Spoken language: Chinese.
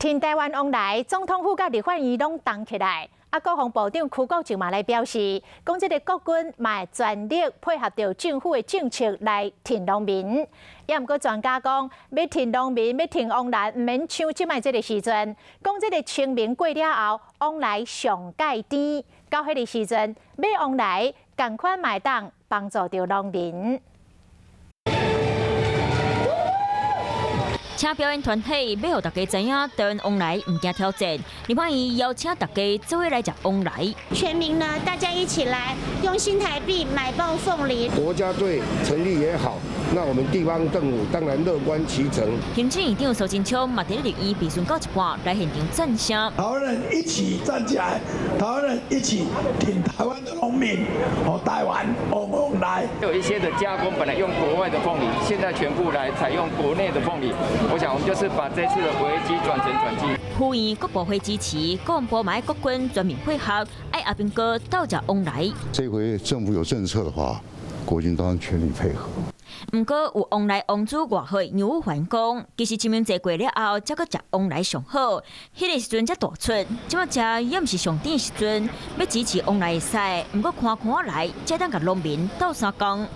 挺台湾往来，总统府甲立法院拢动起来。国防部长邱国正嘛来表示，讲这个国军嘛会全力配合着政府的政策来挺农民。也毋过专家讲，要挺农民，要挺往来，毋免像即摆这个时阵，讲这个清明过了后，往来上界甜。到迄个时阵，要往来，共款买当帮助着农民。 请表演团体要让大家知影，台湾往来唔惊挑战。立法院邀请大家做伙来食往来。全民呢，大家一起来用新台币买爆凤梨。国家队成立也好，那我们地方政府当然乐观其成。行政院长苏贞昌嘛伫立院备询到一半，来现场赞声。台湾人一起站起来，台湾人一起挺台湾的农民，台湾往来。有一些的加工本来用国外的凤梨，现在全部来采用国内的凤梨。 我想，我们就是把这次的危机转成转机。呼吁各部会支持，国防部买国军全面配合，爱阿兵哥到这往来。这回政府有政策的话，国军当然全力配合。不过有往来王子外汇杨武环讲，其实清明节过了后，才搁食往来上好。迄个时阵才大出，即马食也毋是上甜的时阵，要支持往来会使，不过看来，才当甲农民斗相共。